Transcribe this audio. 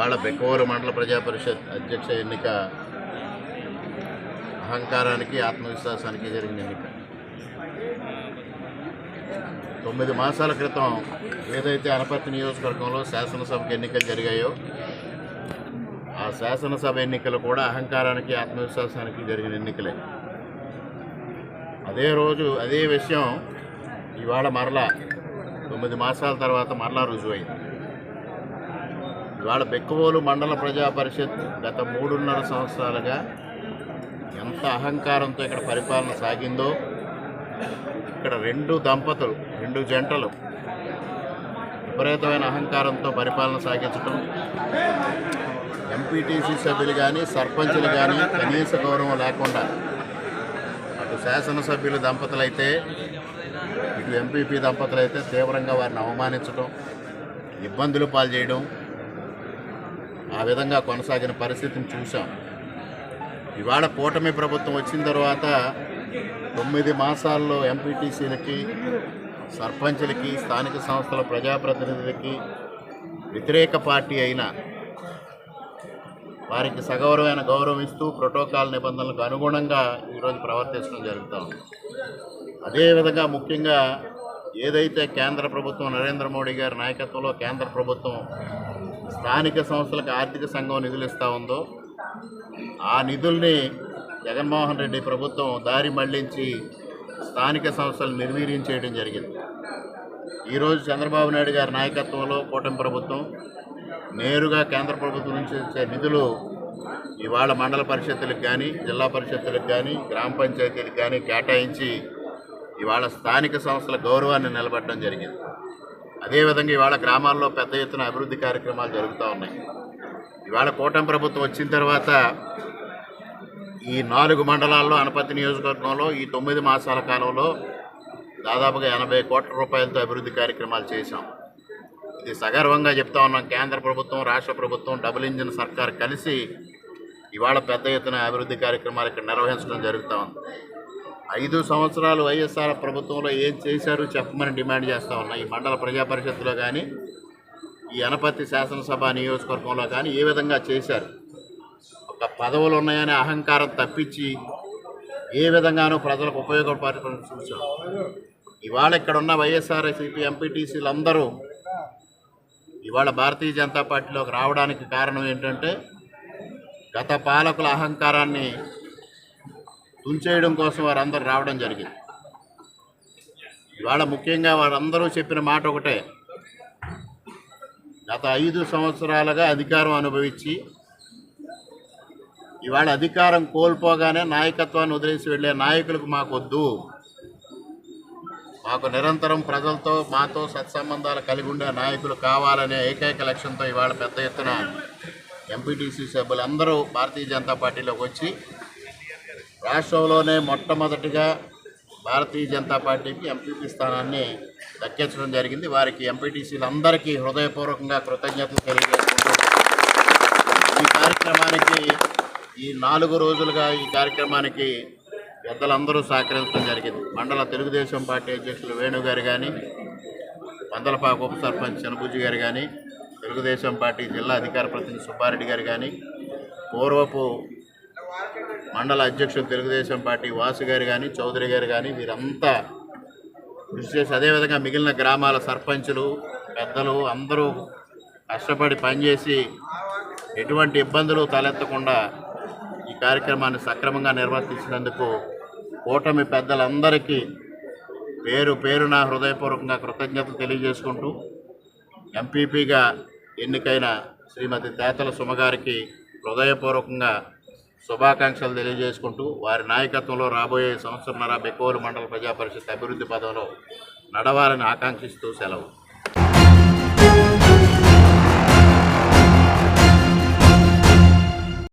ఇవాళ బెక్కవోలు మండల ప్రజా పరిషత్ అధ్యక్ష ఎన్నిక అహంకారానికి ఆత్మవిశ్వాసానికి జరిగిన ఎన్నిక. 9 మాసాల క్రితం ఏదైతే అనపర్తి నియోజకవర్గంలో శాసనసభకు ఎన్నికలు జరిగాయో ఆ శాసనసభ ఎన్నికలు కూడా అహంకారానికి ఆత్మవిశ్వాసానికి జరిగిన ఎన్నికలే. అదే రోజు అదే విషయం ఇవాళ మరలా 9 మాసాల తర్వాత మరలా రుజువైంది. ఇవాళ బెక్కవోలు మండల ప్రజా పరిషత్ గత 3.5 సంవత్సరాలుగా ఎంత అహంకారంతో ఇక్కడ పరిపాలన సాగిందో, ఇక్కడ 2 జంటలు విపరీతమైన అహంకారంతో పరిపాలన సాగించడం, ఎంపీటీసీ సభ్యులు కానీ సర్పంచులు కానీ కనీస గౌరవం లేకుండా అటు శాసనసభ్యులు దంపతులైతే ఇటు ఎంపీపీ దంపతులైతే తీవ్రంగా వారిని అవమానించడం, ఇబ్బందులు పాలు చేయడం, ఆ విధంగా కొనసాగిన పరిస్థితిని చూసాం. ఇవాళ కూటమి ప్రభుత్వం వచ్చిన తర్వాత 9 మాసాల్లో ఎంపీటీసీలకి సర్పంచులకి స్థానిక సంస్థల ప్రజాప్రతినిధులకి వ్యతిరేక పార్టీ అయినా వారికి సగౌరవమైన గౌరవం ఇస్తూ ప్రోటోకాల్ నిబంధనలకు అనుగుణంగా ఈరోజు ప్రవర్తించడం జరుగుతూ ఉంది. అదేవిధంగా ముఖ్యంగా ఏదైతే కేంద్ర ప్రభుత్వం నరేంద్ర మోడీ గారి నాయకత్వంలో కేంద్ర ప్రభుత్వం స్థానిక సంస్థలకు ఆర్థిక సంఘం నిధులు ఇస్తూ ఉందో ఆ నిధుల్ని జగన్మోహన్ రెడ్డి ప్రభుత్వం దారి మళ్లించి స్థానిక సంస్థలు నిర్వీర్యం చేయడం జరిగింది. ఈరోజు చంద్రబాబు నాయుడు గారి నాయకత్వంలో కూటమి ప్రభుత్వం నేరుగా కేంద్ర ప్రభుత్వం నుంచి వచ్చే నిధులు ఇవాళ మండల పరిషత్తులకు కానీ జిల్లా పరిషత్తులకు కానీ గ్రామ పంచాయతీలకు కానీ కేటాయించి ఇవాళ స్థానిక సంస్థల గౌరవాన్ని నిలబెట్టడం జరిగింది. అదేవిధంగా ఇవాళ గ్రామాల్లో పెద్ద ఎత్తున అభివృద్ధి కార్యక్రమాలు జరుగుతూ ఉన్నాయి. ఇవాళ కూటమి ప్రభుత్వం వచ్చిన తర్వాత ఈ 4 మండలాల్లో అనపర్తి నియోజకవర్గంలో ఈ 9 మాసాల కాలంలో దాదాపుగా 80 కోట్ల రూపాయలతో అభివృద్ధి కార్యక్రమాలు చేశాం. ఇది సగర్వంగా చెప్తా ఉన్నాం. కేంద్ర ప్రభుత్వం రాష్ట్ర ప్రభుత్వం డబుల్ ఇంజిన్ సర్కార్ కలిసి ఇవాళ పెద్ద ఎత్తున అభివృద్ధి కార్యక్రమాలు ఇక్కడ నిర్వహించడం జరుగుతూ ఉంది. 5 సంవత్సరాలు వైఎస్ఆర్ ప్రభుత్వంలో ఏం చేశారు చెప్పమని డిమాండ్ చేస్తూ ఉన్నా. ఈ మండల ప్రజా పరిషత్తులో కానీ ఈ అనపర్తి శాసనసభ నియోజకవర్గంలో కానీ ఏ విధంగా చేశారు, ఒక పదవులు ఉన్నాయనే అహంకారం తప్పించి ఏ విధంగానూ ప్రజలకు ఉపయోగపడటం చూశాం. ఇవాళ ఇక్కడున్న వైఎస్ఆర్సీపీ ఎంపీటీసీలు అందరూ ఇవాళ భారతీయ జనతా పార్టీలోకి రావడానికి కారణం ఏంటంటే గత పాలకుల అహంకారాన్ని తుంచేయడం కోసం వారందరూ రావడం జరిగింది. ఇవాళ ముఖ్యంగా వారందరూ చెప్పిన మాట ఒకటే, గత 5 సంవత్సరాలుగా అధికారం అనుభవించి ఇవాళ అధికారం కోల్పోగానే నాయకత్వాన్ని వదిలేసి వెళ్ళే నాయకులకు మాకొద్దు, మాకు నిరంతరం ప్రజలతో మాతో సత్సంబంధాలు కలిగి ఉండే నాయకులు కావాలనే ఏకైక లక్ష్యంతో ఇవాళ పెద్ద ఎత్తున ఎంపీటీసీ సభ్యులందరూ భారతీయ జనతా పార్టీలోకి వచ్చి రాష్ట్రంలోనే మొట్టమొదటిగా భారతీయ జనతా పార్టీకి ఎంపీపీ స్థానాన్ని దక్కించడం జరిగింది. వారికి ఎంపీటీసీలందరికీ హృదయపూర్వకంగా కృతజ్ఞతలు తెలియజేసుకుంటూ ఈ కార్యక్రమానికి ఈ 4 రోజులుగా ఈ కార్యక్రమానికి పెద్దలందరూ సహకరించడం జరిగింది. మండల తెలుగుదేశం పార్టీ అధ్యక్షులు వేణుగారు కానీ, పందలపాక ఉప సర్పంచ్ చనబుజ్జి గారు కానీ, తెలుగుదేశం పార్టీ జిల్లా అధికార ప్రతినిధి సుబ్బారెడ్డి గారు కానీ, పూర్వపు మండల అధ్యక్షులు తెలుగుదేశం పార్టీ వాసు గారు కానీ, చౌదరి గారు కానీ వీరంతా కృషి చేసి, అదేవిధంగా మిగిలిన గ్రామాల సర్పంచులు పెద్దలు అందరూ కష్టపడి పనిచేసి ఎటువంటి ఇబ్బందులు తలెత్తకుండా ఈ కార్యక్రమాన్ని సక్రమంగా నిర్వర్తించినందుకు కూటమి పెద్దలందరికీ పేరు పేరున హృదయపూర్వకంగా కృతజ్ఞతలు తెలియజేసుకుంటూ ఎంపీపీగా ఎన్నికైన శ్రీమతి తేతల సుమగారికి హృదయపూర్వకంగా శుభాకాంక్షలు తెలియజేసుకుంటూ వారి నాయకత్వంలో రాబోయే సంవత్సరంన్నర బెక్కవోలు మండల ప్రజా పరిషత్ అభివృద్ధి పదంలో నడవాలని ఆకాంక్షిస్తూ సెలవు.